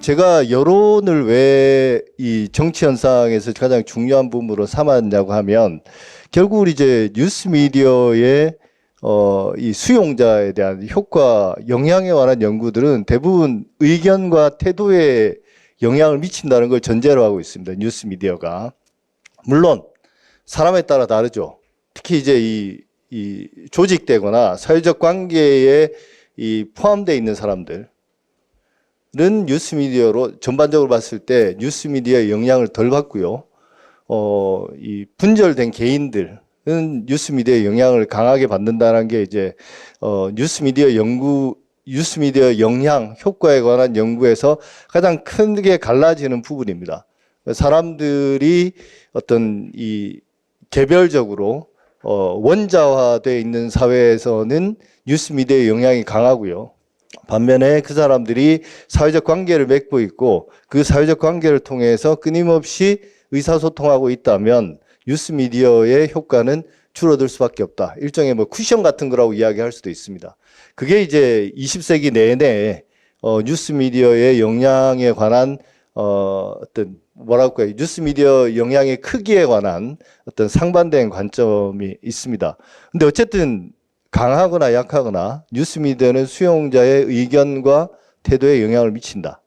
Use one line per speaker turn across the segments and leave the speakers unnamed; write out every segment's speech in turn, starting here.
제가 여론을 왜 이 정치 현상에서 가장 중요한 부분으로 삼았냐고 하면 결국 이제 뉴스 미디어의 이 수용자에 대한 효과, 영향에 관한 연구들은 대부분 의견과 태도에 영향을 미친다는 걸 전제로 하고 있습니다. 뉴스 미디어가. 물론 사람에 따라 다르죠. 특히 이제 이 조직되거나 사회적 관계에 포함되어 있는 사람들은 뉴스 미디어로 전반적으로 봤을 때 뉴스 미디어의 영향을 덜 받고요. 이 분절된 개인들은 뉴스 미디어의 영향을 강하게 받는다는 게 이제 뉴스 미디어 영향 효과에 관한 연구에서 가장 크게 갈라지는 부분입니다. 사람들이 어떤 이 개별적으로 원자화되어 있는 사회에서는 뉴스 미디어의 영향이 강하고요. 반면에 그 사람들이 사회적 관계를 맺고 있고 그 사회적 관계를 통해서 끊임없이 의사소통하고 있다면 뉴스 미디어의 효과는 줄어들 수밖에 없다. 일종의 뭐 쿠션 같은 거라고 이야기할 수도 있습니다. 그게 이제 20세기 내내 뉴스 미디어의 영향에 관한 어떤 뭐랄까요, 뉴스 미디어 영향의 크기에 관한 어떤 상반된 관점이 있습니다. 근데 어쨌든 강하거나 약하거나 뉴스 미디어는 수용자의 의견과 태도에 영향을 미친다.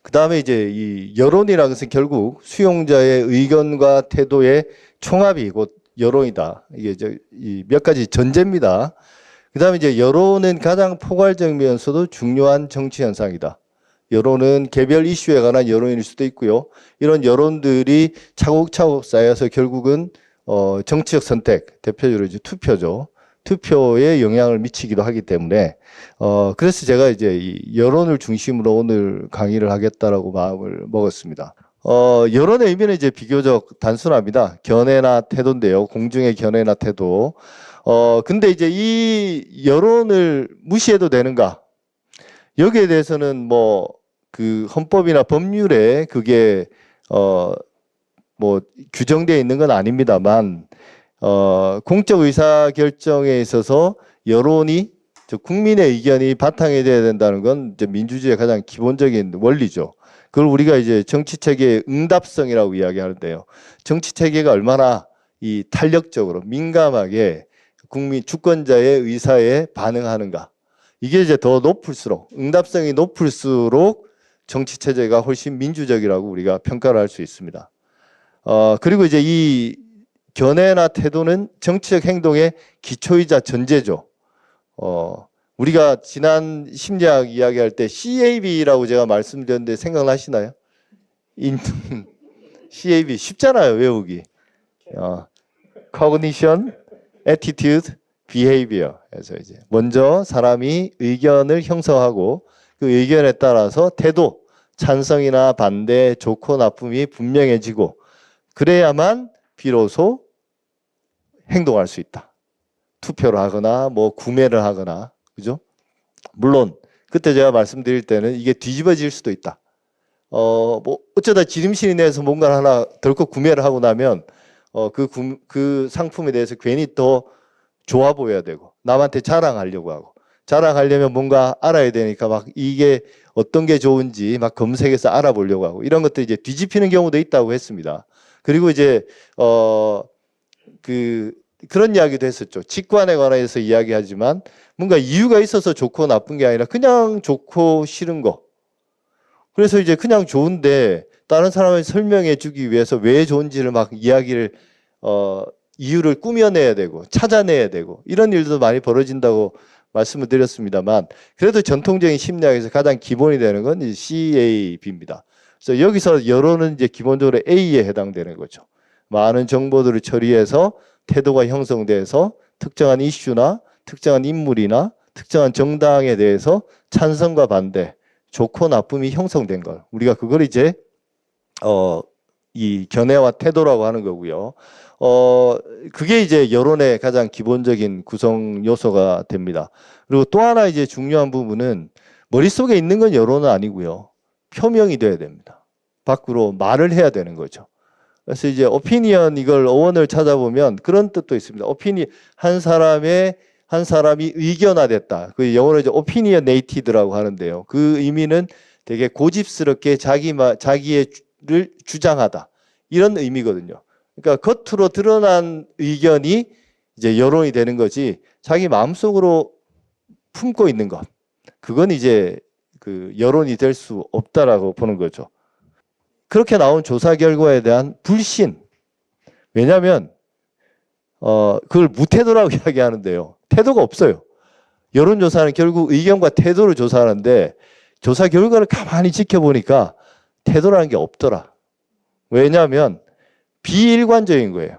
그 다음에 이제 이 여론이라는 것은 결국 수용자의 의견과 태도의 총합이 곧 여론이다. 이게 이제 몇 가지 전제입니다. 그 다음에 이제 여론은 가장 포괄적이면서도 중요한 정치 현상이다. 여론은 개별 이슈에 관한 여론일 수도 있고요. 이런 여론들이 차곡차곡 쌓여서 결국은 정치적 선택, 대표적으로 이제 투표죠. 투표에 영향을 미치기도 하기 때문에 그래서 제가 이제 이 여론을 중심으로 오늘 강의를 하겠다라고 마음을 먹었습니다. 여론의 의미는 이제 비교적 단순합니다. 견해나 태도인데요. 공중의 견해나 태도. 근데 이제 이 여론을 무시해도 되는가? 여기에 대해서는 뭐 그 헌법이나 법률에 그게 뭐 규정되어 있는 건 아닙니다만 공적 의사 결정에 있어서 여론이 국민의 의견이 바탕이 돼야 된다는 건 이제 민주주의의 가장 기본적인 원리죠. 그걸 우리가 이제 정치 체계의 응답성이라고 이야기하는데요. 정치 체계가 얼마나 이 탄력적으로 민감하게 국민 주권자의 의사에 반응하는가. 이게 이제 더 높을수록 응답성이 높을수록 정치 체제가 훨씬 민주적이라고 우리가 평가를 할 수 있습니다. 그리고 이제 이 견해나 태도는 정치적 행동의 기초이자 전제죠. 우리가 지난 심리학 이야기할 때 CAB라고 제가 말씀드렸는데 생각나시나요? CAB 쉽잖아요, 외우기. Cognition, Attitude, Behavior. 그래서 이제 먼저 사람이 의견을 형성하고 그 의견에 따라서 태도, 찬성이나 반대, 좋고 나쁨이 분명해지고 그래야만 비로소 행동할 수 있다. 투표를 하거나 뭐 구매를 하거나, 그죠? 물론 그때 제가 말씀드릴 때는 이게 뒤집어질 수도 있다. 뭐 어쩌다 지름신이 내서 뭔가를 하나 덜컥 구매를 하고 나면 그 상품에 대해서 괜히 더 좋아 보여야 되고 남한테 자랑하려고 하고 자랑하려면 뭔가 알아야 되니까 막 이게 어떤 게 좋은지 막 검색해서 알아보려고 하고 이런 것들이 이제 뒤집히는 경우도 있다고 했습니다. 그리고 이제 그런 이야기도 했었죠. 직관에 관해서 이야기하지만 뭔가 이유가 있어서 좋고 나쁜 게 아니라 그냥 좋고 싫은 거. 그래서 이제 그냥 좋은데 다른 사람을 설명해 주기 위해서 왜 좋은지를 막 이야기를 이유를 꾸며내야 되고 찾아내야 되고 이런 일도 많이 벌어진다고 말씀을 드렸습니다만 그래도 전통적인 심리학에서 가장 기본이 되는 건 CAB입니다. 그래서 여기서 여론은 이제 기본적으로 A에 해당되는 거죠. 많은 정보들을 처리해서 태도가 형성돼서 특정한 이슈나 특정한 인물이나 특정한 정당에 대해서 찬성과 반대, 좋고 나쁨이 형성된 걸 우리가 그걸 이제 이 견해와 태도라고 하는 거고요. 그게 이제 여론의 가장 기본적인 구성 요소가 됩니다. 그리고 또 하나 이제 중요한 부분은 머릿속에 있는 건 여론은 아니고요. 표명이 돼야 됩니다. 밖으로 말을 해야 되는 거죠. 그래서 이제 오피니언 이걸 어원을 찾아보면 그런 뜻도 있습니다. 오피니 한 사람이 의견화됐다. 그 영어로 이제 opinionated라고 하는데요. 그 의미는 되게 고집스럽게 자기를 주장하다. 이런 의미거든요. 그러니까 겉으로 드러난 의견이 이제 여론이 되는 거지 자기 마음속으로 품고 있는 것. 그건 이제 그 여론이 될 수 없다라고 보는 거죠. 그렇게 나온 조사 결과에 대한 불신. 왜냐하면 그걸 무태도라고 이야기하는데요. 태도가 없어요. 여론조사는 결국 의견과 태도를 조사하는데 조사 결과를 가만히 지켜보니까 태도라는 게 없더라. 왜냐하면 비일관적인 거예요.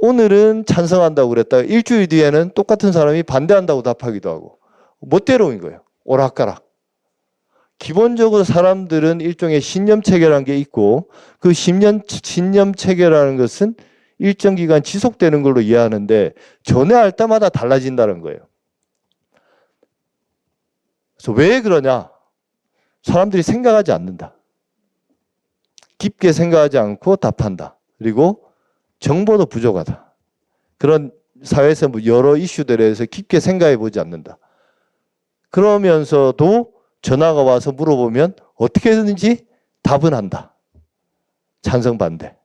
오늘은 찬성한다고 그랬다가 일주일 뒤에는 똑같은 사람이 반대한다고 답하기도 하고 멋대로인 거예요. 오락가락. 기본적으로 사람들은 일종의 신념 체계라는 게 있고 그 신념 체계라는 것은 일정 기간 지속되는 걸로 이해하는데 전해할 때마다 달라진다는 거예요. 그래서 왜 그러냐? 사람들이 생각하지 않는다. 깊게 생각하지 않고 답한다. 그리고 정보도 부족하다. 그런 사회에서 여러 이슈들에 대해서 깊게 생각해 보지 않는다. 그러면서도 전화가 와서 물어보면 어떻게든지 답은 한다. 찬성 반대.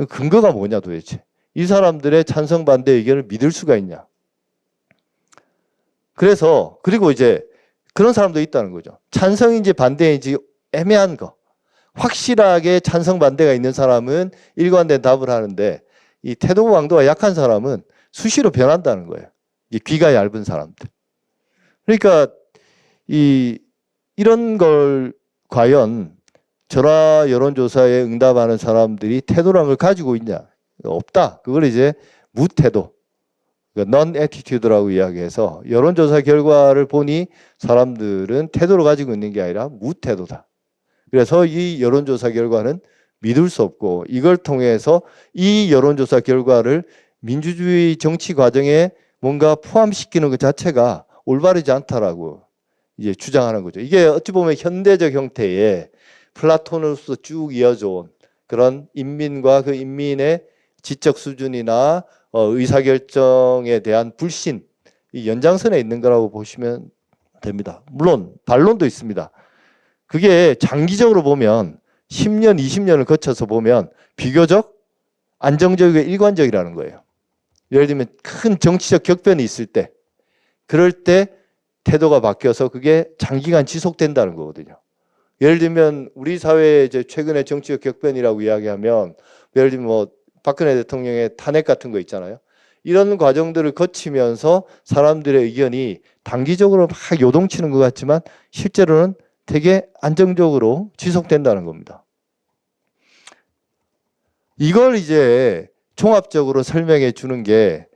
근거가 뭐냐 도대체. 이 사람들의 찬성 반대 의견을 믿을 수가 있냐. 그래서 그리고 이제 그런 사람도 있다는 거죠. 찬성인지 반대인지 애매한 거. 확실하게 찬성 반대가 있는 사람은 일관된 답을 하는데 이 태도 강도가 약한 사람은 수시로 변한다는 거예요. 이 귀가 얇은 사람들. 그러니까 이런 걸 과연 전화 여론조사에 응답하는 사람들이 태도란 걸 가지고 있냐? 없다. 그걸 이제 무태도, non-attitude라고 이야기해서 여론조사 결과를 보니 사람들은 태도를 가지고 있는 게 아니라 무태도다. 그래서 이 여론조사 결과는 믿을 수 없고 이걸 통해서 이 여론조사 결과를 민주주의 정치 과정에 뭔가 포함시키는 것 자체가 올바르지 않다라고 이제 주장하는 거죠. 이게 어찌 보면 현대적 형태의 플라톤으로서 쭉 이어져 온 그런 인민과 그 인민의 지적 수준이나 의사결정에 대한 불신, 이 연장선에 있는 거라고 보시면 됩니다. 물론 반론도 있습니다. 그게 장기적으로 보면 10년, 20년을 거쳐서 보면 비교적 안정적이고 일관적이라는 거예요. 예를 들면 큰 정치적 격변이 있을 때 그럴 때 태도가 바뀌어서 그게 장기간 지속된다는 거거든요. 예를 들면 우리 사회의 이제 최근의 정치적 격변이라고 이야기하면 예를 들면 뭐 박근혜 대통령의 탄핵 같은 거 있잖아요. 이런 과정들을 거치면서 사람들의 의견이 단기적으로 막 요동치는 것 같지만 실제로는 되게 안정적으로 지속된다는 겁니다. 이걸 이제 종합적으로 설명해 주는 게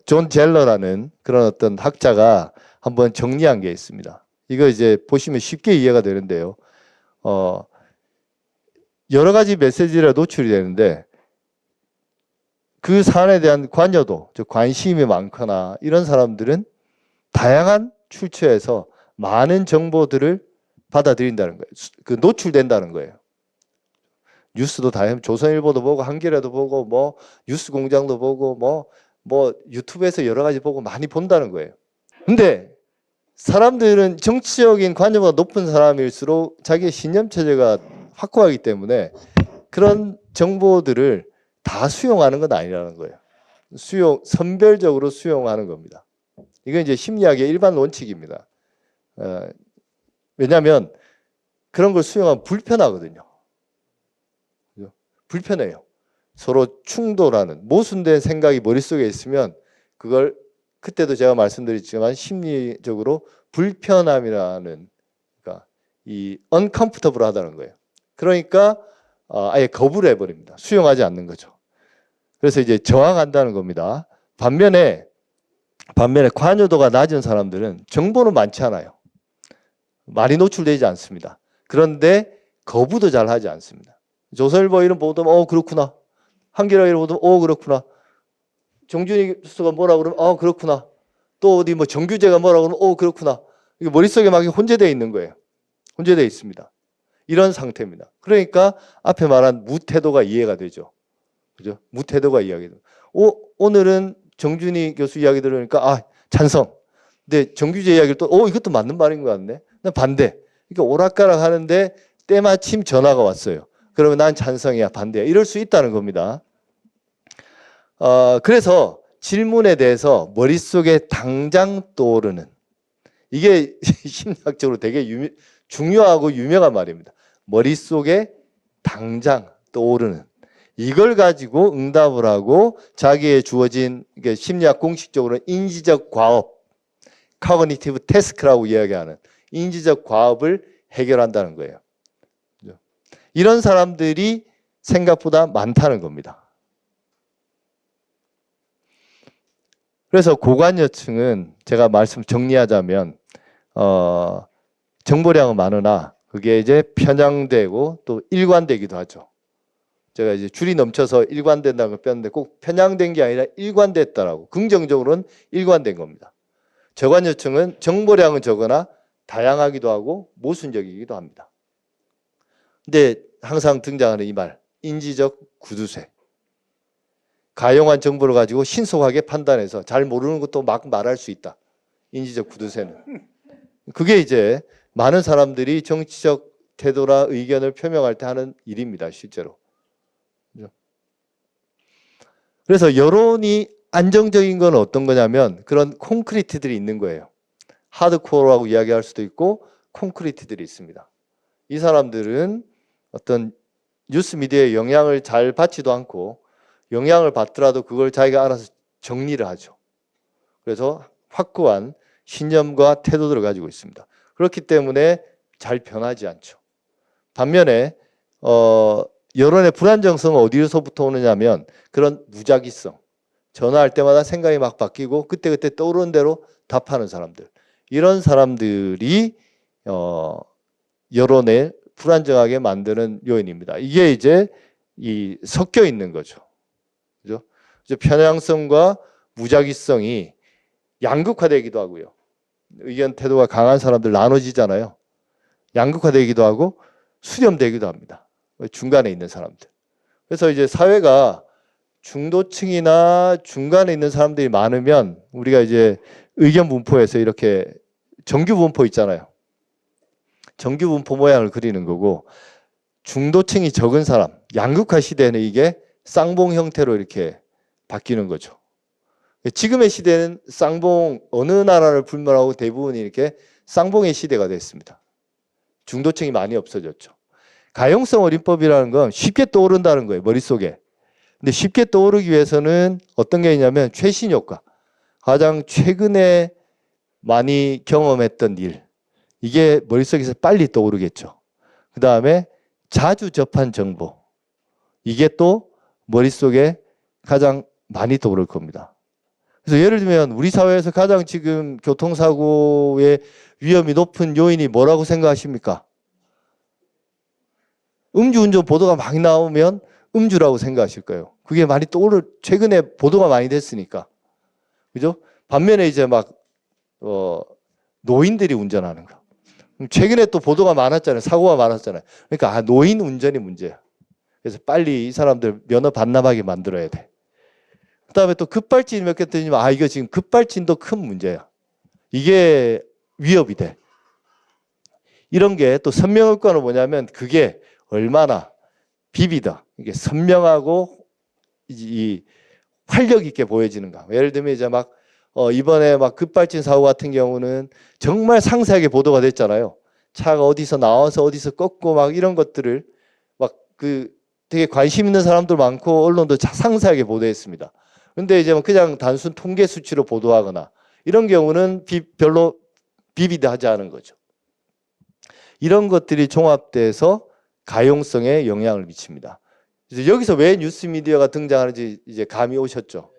존 젤러라는 그런 어떤 학자가 한번 정리한 게 있습니다. 이거 이제 보시면 쉽게 이해가 되는데요. 여러 가지 메시지가 노출이 되는데 그 사안에 대한 관여도, 즉 관심이 많거나 이런 사람들은 다양한 출처에서 많은 정보들을 받아들인다는 거예요. 그 노출된다는 거예요. 뉴스도 다양한, 조선일보도 보고 한겨레도 보고 뭐 뉴스공장도 보고 뭐 유튜브에서 여러 가지 보고 많이 본다는 거예요. 근데 사람들은 정치적인 관여가 높은 사람일수록 자기의 신념 체제가 확고하기 때문에 그런 정보들을 다 수용하는 건 아니라는 거예요. 선별적으로 수용하는 겁니다. 이건 이제 심리학의 일반 원칙입니다. 왜냐하면 그런 걸 수용하면 불편하거든요. 불편해요. 서로 충돌하는 모순된 생각이 머릿속에 있으면 그걸 그때도 제가 말씀드렸지만 심리적으로 불편함이라는, 그러니까 이 uncomfortable 하다는 거예요. 그러니까 아예 거부를 해버립니다. 수용하지 않는 거죠. 그래서 이제 저항한다는 겁니다. 반면에 관여도가 낮은 사람들은 정보는 많지 않아요. 많이 노출되지 않습니다. 그런데 거부도 잘 하지 않습니다. 조선일보 이런 보도면 그렇구나. 한겨레 이런 보도면 그렇구나. 정준희 교수가 뭐라 그러면 그렇구나. 또 어디 뭐 정규재가 뭐라 그러면 그렇구나. 이게 머릿속에 막 혼재되어 있는 거예요. 혼재되어 있습니다. 이런 상태입니다. 그러니까 앞에 말한 무태도가 이해가 되죠. 그죠? 무태도가 이야기 돼요. 오늘은 정준희 교수 이야기 들으니까 찬성. 근데 정규제 이야기를 또 이것도 맞는 말인 것 같네. 난 반대. 그러니까 오락가락 하는데 때마침 전화가 왔어요. 그러면 난 찬성이야, 반대야. 이럴 수 있다는 겁니다. 그래서 질문에 대해서 머릿속에 당장 떠오르는, 이게 심리학적으로 되게 중요하고 유명한 말입니다. 머릿속에 당장 떠오르는, 이걸 가지고 응답을 하고 자기의 주어진, 심리학 공식적으로는 인지적 과업, cognitive task라고 이야기하는 인지적 과업을 해결한다는 거예요. 이런 사람들이 생각보다 많다는 겁니다. 그래서 고관여층은 제가 말씀 정리하자면 정보량은 많으나 그게 이제 편향되고 또 일관되기도 하죠. 제가 이제 줄이 넘쳐서 일관된다는 걸 뺐는데 꼭 편향된 게 아니라 일관됐다라고, 긍정적으로는 일관된 겁니다. 저관여층은 정보량은 적으나 다양하기도 하고 모순적이기도 합니다. 근데 항상 등장하는 이 말, 인지적 구두쇠. 가용한 정보를 가지고 신속하게 판단해서 잘 모르는 것도 막 말할 수 있다. 인지적 구두쇠는. 그게 이제 많은 사람들이 정치적 태도나 의견을 표명할 때 하는 일입니다. 실제로. 그래서 여론이 안정적인 건 어떤 거냐면 그런 콘크리트들이 있는 거예요. 하드코어라고 이야기할 수도 있고 콘크리트들이 있습니다. 이 사람들은 어떤 뉴스미디어의 영향을 잘 받지도 않고 영향을 받더라도 그걸 자기가 알아서 정리를 하죠. 그래서 확고한 신념과 태도들을 가지고 있습니다. 그렇기 때문에 잘 변하지 않죠. 반면에 여론의 불안정성은 어디서부터 오느냐면 그런 무작위성, 전화할 때마다 생각이 막 바뀌고 그때그때 떠오르는 대로 답하는 사람들, 이런 사람들이 여론을 불안정하게 만드는 요인입니다. 이게 이제 섞여 있는 거죠. 그죠? 편향성과 무작위성이 양극화되기도 하고요. 의견 태도가 강한 사람들 나눠지잖아요. 양극화되기도 하고 수렴되기도 합니다. 중간에 있는 사람들. 그래서 이제 사회가 중도층이나 중간에 있는 사람들이 많으면 우리가 이제 의견 분포에서 이렇게 정규 분포 있잖아요. 정규 분포 모양을 그리는 거고, 중도층이 적은 사람, 양극화 시대에는 이게 쌍봉 형태로 이렇게 바뀌는 거죠. 지금의 시대는 쌍봉, 어느 나라를 불문하고 대부분이 이렇게 쌍봉의 시대가 됐습니다. 중도층이 많이 없어졌죠. 가용성 어림법이라는 건 쉽게 떠오른다는 거예요, 머릿속에. 근데 쉽게 떠오르기 위해서는 어떤 게 있냐면 최신 효과, 가장 최근에 많이 경험했던 일, 이게 머릿속에서 빨리 떠오르겠죠. 그 다음에 자주 접한 정보, 이게 또 머릿속에 가장 많이 떠오를 겁니다. 그래서 예를 들면 우리 사회에서 가장 지금 교통사고의 위험이 높은 요인이 뭐라고 생각하십니까? 음주운전 보도가 많이 나오면 음주라고 생각하실 거예요. 그게 많이 떠오를, 최근에 보도가 많이 됐으니까. 그죠? 반면에 이제 막, 노인들이 운전하는 거. 최근에 또 보도가 많았잖아요. 사고가 많았잖아요. 그러니까, 노인 운전이 문제야. 그래서 빨리 이 사람들 면허 반납하게 만들어야 돼. 그 다음에 또 급발진 몇 개 뜨지만, 이거 지금 급발진도 큰 문제야. 이게 위협이 돼. 이런 게 또 선명효과는 뭐냐면 그게 얼마나 비비다, 이게 선명하고 이 활력 있게 보여지는가. 예를 들면 이제 막 이번에 막 급발진 사고 같은 경우는 정말 상세하게 보도가 됐잖아요. 차가 어디서 나와서 어디서 꺾고 막 이런 것들을 막 되게 관심 있는 사람들 많고 언론도 상세하게 보도했습니다. 근데 이제 그냥 단순 통계 수치로 보도하거나 이런 경우는 별로 비비드하지 않은 거죠. 이런 것들이 종합돼서 가용성에 영향을 미칩니다. 그래서 여기서 왜 뉴스미디어가 등장하는지 이제 감이 오셨죠.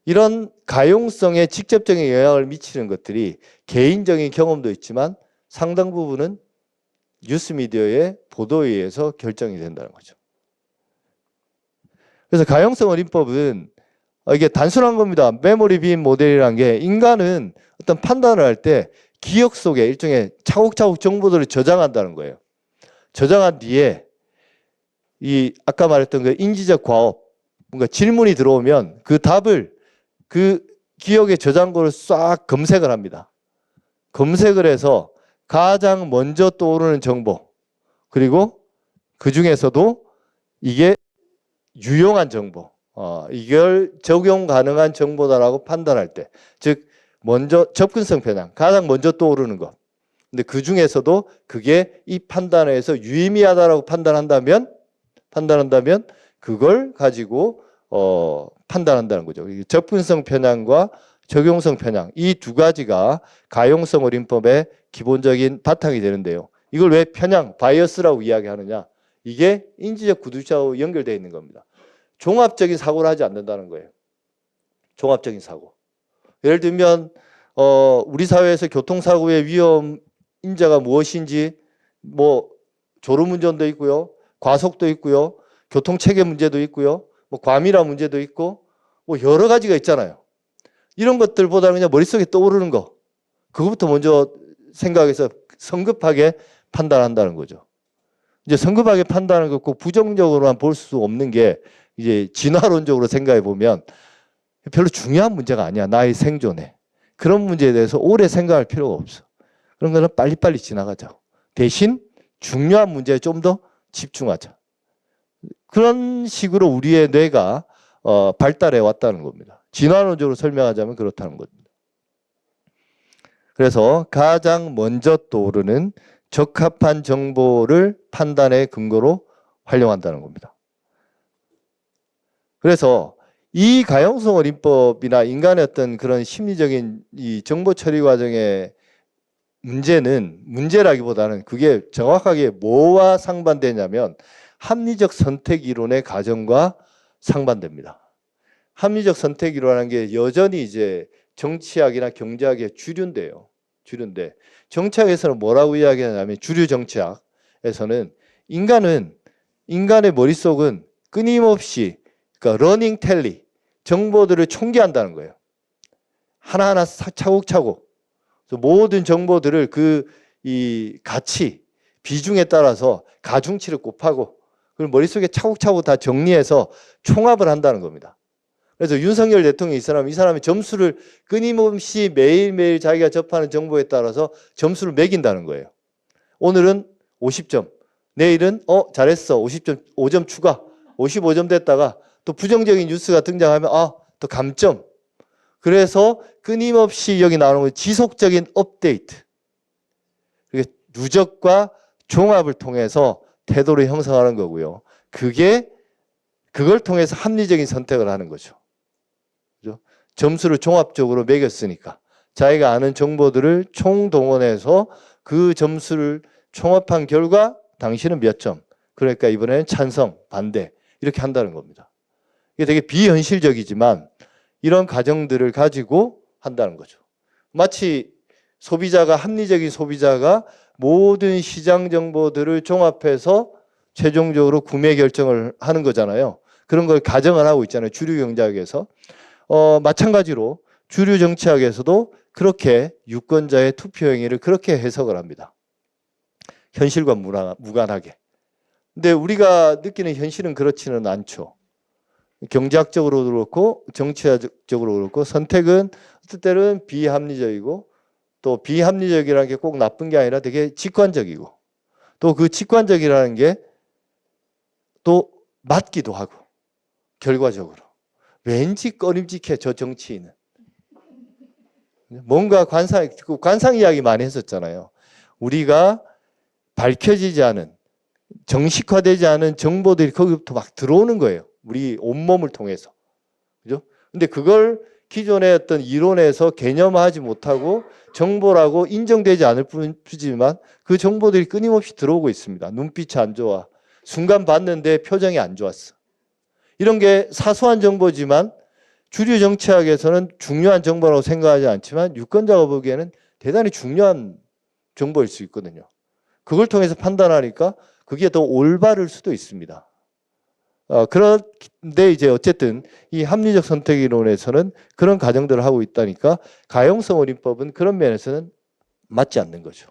이런 가용성에 직접적인 영향을 미치는 것들이 개인적인 경험도 있지만 상당 부분은 뉴스미디어의 보도에 의해서 결정이 된다는 거죠. 그래서 가용성 어림법은 이게 단순한 겁니다. 메모리 빔 모델이라는 게 인간은 어떤 판단을 할 때 기억 속에 일종의 차곡차곡 정보들을 저장한다는 거예요. 저장한 뒤에 아까 말했던 그 인지적 과업, 뭔가 질문이 들어오면 그 답을 그 기억의 저장고를 싹 검색을 합니다. 검색을 해서 가장 먼저 떠오르는 정보, 그리고 그 중에서도 이게 유용한 정보, 이걸 적용 가능한 정보다라고 판단할 때, 즉 먼저 접근성 편향, 가장 먼저 떠오르는 것. 근데 그 중에서도 그게 이 판단에서 유의미하다라고 판단한다면 그걸 가지고 판단한다는 거죠. 접근성 편향과 적용성 편향, 이 두 가지가 가용성 어림법의 기본적인 바탕이 되는데요. 이걸 왜 편향, 바이어스라고 이야기하느냐? 이게 인지적 구두자와 연결되어 있는 겁니다. 종합적인 사고를 하지 않는다는 거예요. 종합적인 사고. 예를 들면 우리 사회에서 교통사고의 위험 인자가 무엇인지, 뭐 졸음운전도 있고요, 과속도 있고요, 교통체계 문제도 있고요, 뭐 과밀화 문제도 있고, 뭐 여러 가지가 있잖아요. 이런 것들보다는 그냥 머릿속에 떠오르는 거, 그것부터 먼저 생각해서 성급하게 판단한다는 거죠. 이제 성급하게 판단하는 거 꼭 부정적으로만 볼 수 없는 게, 이제 진화론적으로 생각해 보면 별로 중요한 문제가 아니야. 나의 생존에. 그런 문제에 대해서 오래 생각할 필요가 없어. 그런 거는 빨리빨리 지나가자. 대신 중요한 문제에 좀 더 집중하자. 그런 식으로 우리의 뇌가 발달해 왔다는 겁니다. 진화론적으로 설명하자면 그렇다는 겁니다. 그래서 가장 먼저 떠오르는 적합한 정보를 판단의 근거로 활용한다는 겁니다. 그래서 이 가용성 어림법이나 인간의 어떤 그런 심리적인 이 정보 처리 과정의 문제라기보다는 그게 정확하게 뭐와 상반되냐면 합리적 선택 이론의 가정과 상반됩니다. 합리적 선택 이론이라는 게 여전히 이제 정치학이나 경제학의 주류인데요. 주류인데 정치학에서는 뭐라고 이야기하냐면, 주류 정치학에서는 인간의 머릿속은 끊임없이, 그러니까 러닝 텔리, 정보들을 총기한다는 거예요. 하나하나 차곡차곡. 모든 정보들을 이 가치, 비중에 따라서 가중치를 곱하고, 그리고 머릿속에 차곡차곡 다 정리해서 총합을 한다는 겁니다. 그래서 윤석열 대통령이 이 사람이 점수를 끊임없이 매일매일 자기가 접하는 정보에 따라서 점수를 매긴다는 거예요. 오늘은 50점, 내일은 잘했어, 50점, 5점 추가, 55점 됐다가 또 부정적인 뉴스가 등장하면 또 감점. 그래서 끊임없이 여기 나오는 건 지속적인 업데이트. 누적과 종합을 통해서 태도를 형성하는 거고요. 그걸 통해서 합리적인 선택을 하는 거죠. 그죠? 점수를 종합적으로 매겼으니까 자기가 아는 정보들을 총동원해서 그 점수를 총합한 결과 당신은 몇 점, 그러니까 이번에는 찬성, 반대, 이렇게 한다는 겁니다. 이게 되게 비현실적이지만 이런 가정들을 가지고 한다는 거죠. 마치 합리적인 소비자가 모든 시장 정보들을 종합해서 최종적으로 구매 결정을 하는 거잖아요. 그런 걸 가정을 하고 있잖아요. 주류 경제학에서. 마찬가지로 주류 정치학에서도 그렇게 유권자의 투표 행위를 그렇게 해석을 합니다. 현실과 무관하게. 근데 우리가 느끼는 현실은 그렇지는 않죠. 경제학적으로도 그렇고 정치학적으로 그렇고 선택은 어떨 때는 비합리적이고, 또 비합리적이라는 게 꼭 나쁜 게 아니라 되게 직관적이고, 또 그 직관적이라는 게 또 맞기도 하고, 결과적으로 왠지 꺼림직해. 저 정치인은 뭔가 관상 이야기 많이 했었잖아요. 우리가 밝혀지지 않은, 정식화되지 않은 정보들이 거기부터 막 들어오는 거예요. 우리 온몸을 통해서. 그죠? 근데 그걸 기존의 어떤 이론에서 개념화하지 못하고 정보라고 인정되지 않을 뿐이지만 그 정보들이 끊임없이 들어오고 있습니다. 눈빛이 안 좋아. 순간 봤는데 표정이 안 좋았어. 이런 게 사소한 정보지만 주류 정치학에서는 중요한 정보라고 생각하지 않지만 유권자가 보기에는 대단히 중요한 정보일 수 있거든요. 그걸 통해서 판단하니까 그게 더 올바를 수도 있습니다. 그런데 이제 어쨌든 이 합리적 선택 이론에서는 그런 가정들을 하고 있다니까 가용성 어림법은 그런 면에서는 맞지 않는 거죠.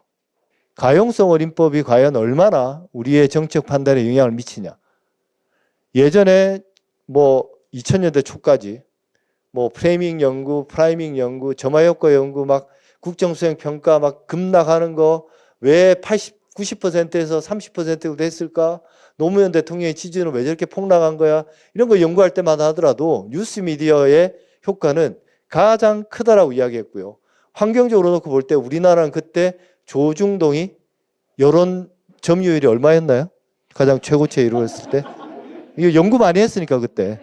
가용성 어림법이 과연 얼마나 우리의 정책 판단에 영향을 미치냐. 예전에 뭐 2000년대 초까지 뭐 프레이밍 연구, 프라이밍 연구, 점화 효과 연구 막 국정수행평가 막 급락하는 거 왜 80, 90%에서 30%로 됐을까? 노무현 대통령의 지지는 왜 저렇게 폭락한 거야? 이런 거 연구할 때마다 하더라도 뉴스미디어의 효과는 가장 크다라고 이야기했고요. 환경적으로 놓고 볼 때 우리나라는 그때 조중동이 여론 점유율이 얼마였나요? 가장 최고치에 이루어졌을 때? 이거 연구 많이 했으니까 그때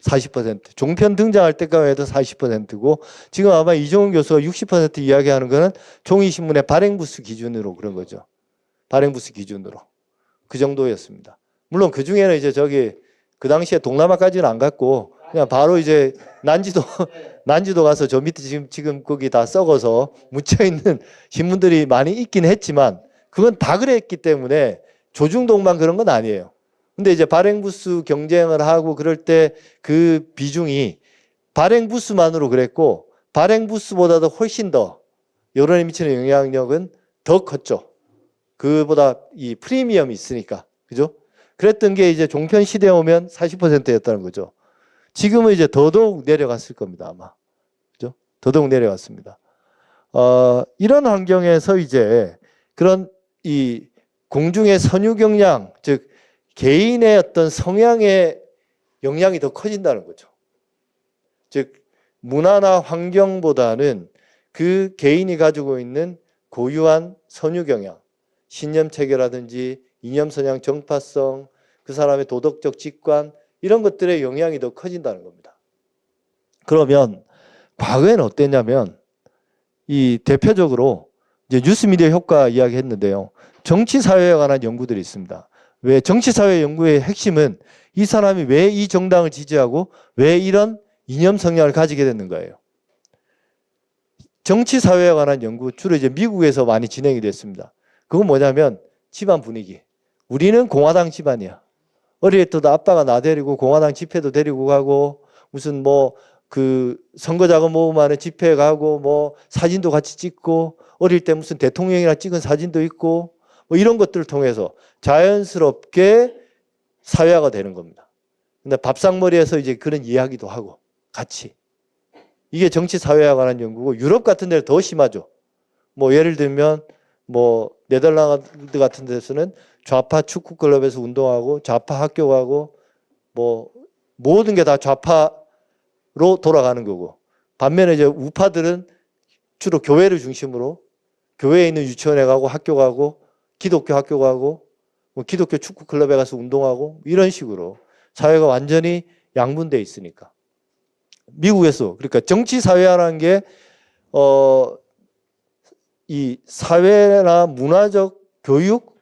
40%. 종편 등장할 때까지 해도 40%고 지금 아마 이종훈 교수가 60% 이야기하는 거는 종이신문의 발행부수 기준으로 그런 거죠. 발행부수 기준으로. 그 정도였습니다. 물론 그 중에는 이제 저기 그 당시에 동남아까지는 안 갔고 그냥 바로 이제 난지도 가서 저 밑에 지금 거기 다 썩어서 묻혀있는 신문들이 많이 있긴 했지만 그건 다 그랬기 때문에 조중동만 그런 건 아니에요. 근데 이제 발행부수 경쟁을 하고 그럴 때 그 비중이 발행부수만으로 그랬고 발행부수보다도 훨씬 더 여론에 미치는 영향력은 더 컸죠. 그보다 이 프리미엄이 있으니까. 그죠? 그랬던 게 이제 종편 시대에 오면 40%였다는 거죠. 지금은 이제 더더욱 내려갔을 겁니다, 아마. 그죠? 더더욱 내려갔습니다. 이런 환경에서 이제 그런 이 공중의 선유 경향, 즉 개인의 어떤 성향의 영향이 더 커진다는 거죠. 즉 문화나 환경보다는 그 개인이 가지고 있는 고유한 선유 경향, 신념 체계라든지 이념 성향, 정파성, 그 사람의 도덕적 직관 이런 것들의 영향이 더 커진다는 겁니다. 그러면 과거에는 어땠냐면 이 대표적으로 이제 뉴스미디어 효과 이야기했는데요. 정치 사회에 관한 연구들이 있습니다. 왜 정치 사회 연구의 핵심은 이 사람이 왜 이 정당을 지지하고 왜 이런 이념 성향을 가지게 되는 거예요. 정치 사회에 관한 연구 주로 이제 미국에서 많이 진행이 됐습니다. 그건 뭐냐면 집안 분위기. 우리는 공화당 집안이야. 어릴 때도 아빠가 나 데리고 공화당 집회도 데리고 가고 무슨 뭐 그 선거 자금 모금하는 집회 가고 뭐 사진도 같이 찍고 어릴 때 무슨 대통령이랑 찍은 사진도 있고 뭐 이런 것들을 통해서 자연스럽게 사회화가 되는 겁니다. 근데 밥상머리에서 이제 그런 이야기도 하고 같이. 이게 정치 사회화에 관한 연구고 유럽 같은 데는 더 심하죠. 뭐 예를 들면 뭐 네덜란드 같은 데서는 좌파 축구 클럽에서 운동하고 좌파 학교 가고 뭐 모든 게 다 좌파로 돌아가는 거고 반면에 이제 우파들은 주로 교회를 중심으로 교회에 있는 유치원에 가고 학교 가고 기독교 학교 가고 뭐 기독교 축구 클럽에 가서 운동하고 이런 식으로 사회가 완전히 양분돼 있으니까 미국에서 그러니까 정치 사회화라는 게 이 사회나 문화적 교육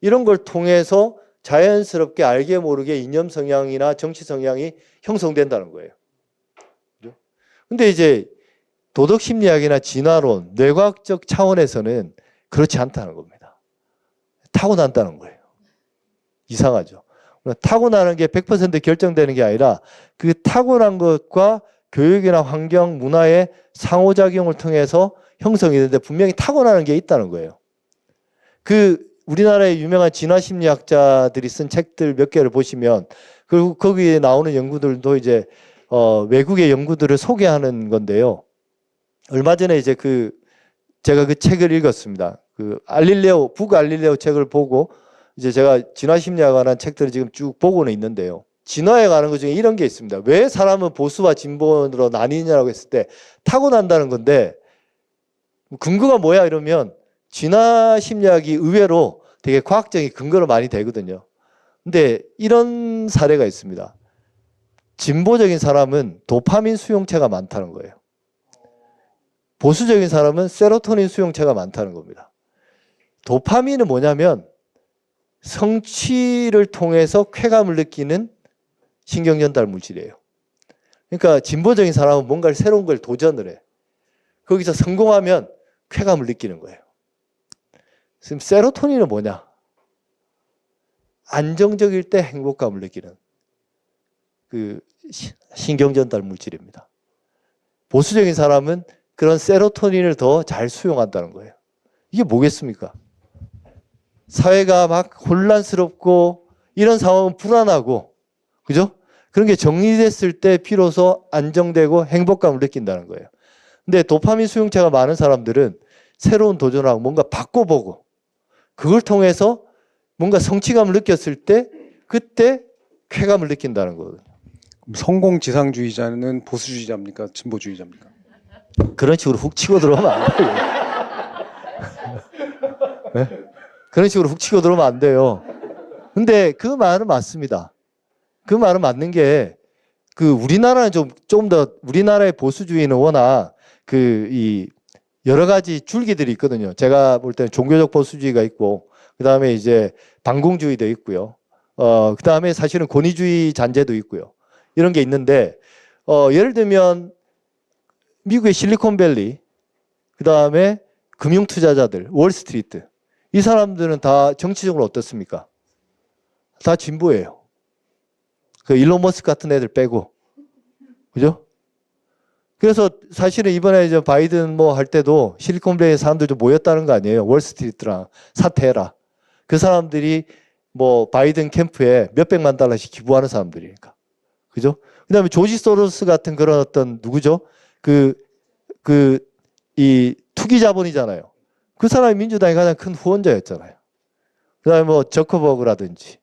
이런 걸 통해서 자연스럽게 알게 모르게 이념 성향이나 정치 성향이 형성된다는 거예요. 근데 이제 도덕 심리학이나 진화론, 뇌과학적 차원에서는 그렇지 않다는 겁니다. 타고난다는 거예요. 이상하죠. 타고나는 게 100% 결정되는 게 아니라 그 타고난 것과 교육이나 환경, 문화의 상호작용을 통해서 형성이 되는데 분명히 타고나는 게 있다는 거예요. 그 우리나라의 유명한 진화심리학자들이 쓴 책들 몇 개를 보시면 그리고 거기에 나오는 연구들도 이제 외국의 연구들을 소개하는 건데요. 얼마 전에 이제 제가 그 책을 읽었습니다. 그 북알릴레오 책을 보고 이제 제가 진화심리학에 관한 책들을 지금 쭉 보고는 있는데요. 진화에 관한 것 중에 이런 게 있습니다. 왜 사람은 보수와 진보로 나뉘냐라고 했을 때 타고난다는 건데 근거가 뭐야 이러면 진화심리학이 의외로 되게 과학적인 근거로 많이 되거든요. 근데 이런 사례가 있습니다. 진보적인 사람은 도파민 수용체가 많다는 거예요. 보수적인 사람은 세로토닌 수용체가 많다는 겁니다. 도파민은 뭐냐면 성취를 통해서 쾌감을 느끼는 신경전달 물질이에요. 그러니까 진보적인 사람은 뭔가를 새로운 걸 도전을 해. 거기서 성공하면 쾌감을 느끼는 거예요. 지금 세로토닌은 뭐냐? 안정적일 때 행복감을 느끼는 그 신경전달 물질입니다. 보수적인 사람은 그런 세로토닌을 더 잘 수용한다는 거예요. 이게 뭐겠습니까? 사회가 막 혼란스럽고 이런 상황은 불안하고 그죠? 그런 게 정리됐을 때 비로소 안정되고 행복감을 느낀다는 거예요. 근데 도파민 수용체가 많은 사람들은 새로운 도전하고 뭔가 바꿔보고 그걸 통해서 뭔가 성취감을 느꼈을 때 그때 쾌감을 느낀다는 거거든요.
성공지상주의자는 보수주의자입니까? 진보주의자입니까?
그런 식으로 훅 치고 들어오면 안 돼요. 네? 그런 식으로 훅 치고 들어오면 안 돼요. 근데 그 말은 맞습니다. 그 말은 맞는 게 그 우리나라는 좀 더 우리나라의 보수주의는 워낙 이 여러 가지 줄기들이 있거든요. 제가 볼 때는 종교적 보수주의가 있고 그다음에 이제 반공주의도 있고요. 그다음에 사실은 권위주의 잔재도 있고요. 이런 게 있는데 예를 들면 미국의 실리콘밸리 그다음에 금융투자자들, 월스트리트 이 사람들은 다 정치적으로 어떻습니까? 다 진보예요. 그 일론 머스크 같은 애들 빼고. 그죠? 그래서 사실은 이번에 이제 바이든 뭐 할 때도 실리콘밸리 사람들도 모였다는 거 아니에요. 월스트리트랑 사퇴해라. 그 사람들이 뭐 바이든 캠프에 몇백만 달러씩 기부하는 사람들이니까. 그죠? 그 다음에 조지 소로스 같은 그런 어떤 누구죠? 이 투기 자본이잖아요. 그 사람이 민주당의 가장 큰 후원자였잖아요. 그 다음에 뭐 저커버그라든지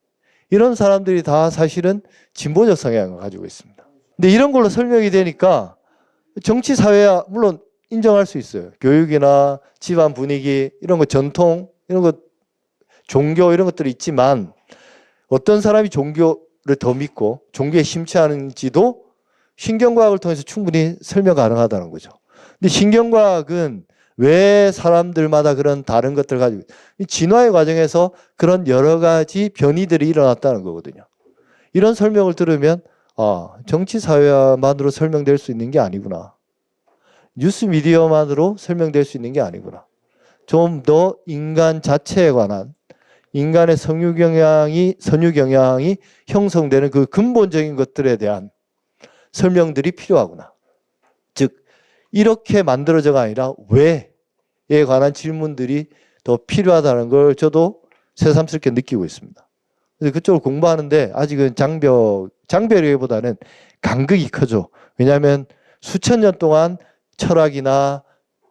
이런 사람들이 다 사실은 진보적 성향을 가지고 있습니다. 근데 이런 걸로 설명이 되니까 정치 사회야 물론 인정할 수 있어요. 교육이나 집안 분위기 이런 거 전통 이런 거 종교 이런 것들이 있지만 어떤 사람이 종교를 더 믿고 종교에 심취하는지도 신경과학을 통해서 충분히 설명 가능하다는 거죠. 근데 신경과학은 왜 사람들마다 그런 다른 것들을 가지고 진화의 과정에서 그런 여러 가지 변이들이 일어났다는 거거든요. 이런 설명을 들으면 정치 사회만으로 설명될 수 있는 게 아니구나. 뉴스 미디어만으로 설명될 수 있는 게 아니구나. 좀 더 인간 자체에 관한 인간의 선유 경향이 형성되는 그 근본적인 것들에 대한 설명들이 필요하구나. 즉 이렇게 만들어져가 아니라 왜에 관한 질문들이 더 필요하다는 걸 저도 새삼스럽게 느끼고 있습니다. 그래서 그쪽을 공부하는데 아직은 장벽이기보다는 간극이 크죠. 왜냐하면 수천 년 동안 철학이나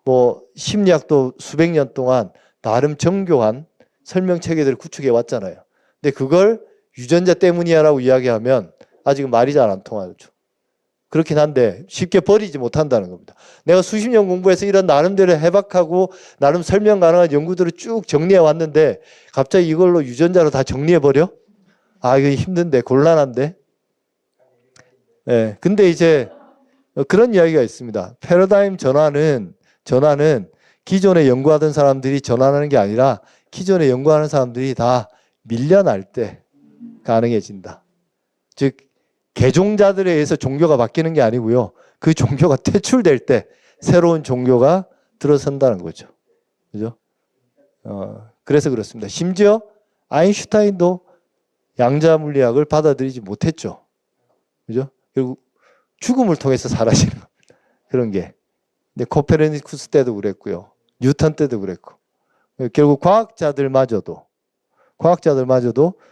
뭐 심리학도 수백 년 동안 나름 정교한 설명 체계들을 구축해 왔잖아요. 근데 그걸 유전자 때문이야라고 이야기하면 아직은 말이 잘 안 통하죠. 그렇긴 한데 쉽게 버리지 못한다는 겁니다. 내가 수십 년 공부해서 이런 나름대로 해박하고 나름 설명 가능한 연구들을 쭉 정리해 왔는데 갑자기 이걸로 유전자로 다 정리해 버려? 이거 힘든데 곤란한데. 네, 근데 이제 그런 이야기가 있습니다. 패러다임 전환은 기존에 연구하던 사람들이 전환하는 게 아니라 기존에 연구하는 사람들이 다 밀려날 때 가능해진다. 즉 개종자들에 의해서 종교가 바뀌는 게 아니고요. 그 종교가 퇴출될 때 새로운 종교가 들어선다는 거죠. 그죠? 그래서 그렇습니다. 심지어 아인슈타인도 양자 물리학을 받아들이지 못했죠. 그죠? 그리고 죽음을 통해서 사라지는 겁니다. 그런 게. 근데 코페르니쿠스 때도 그랬고요. 뉴턴 때도 그랬고. 결국 과학자들마저도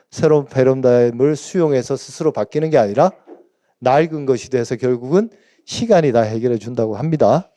새로운 패러다임을 수용해서 스스로 바뀌는 게 아니라 낡은 것이 돼서 결국은 시간이 다 해결해 준다고 합니다.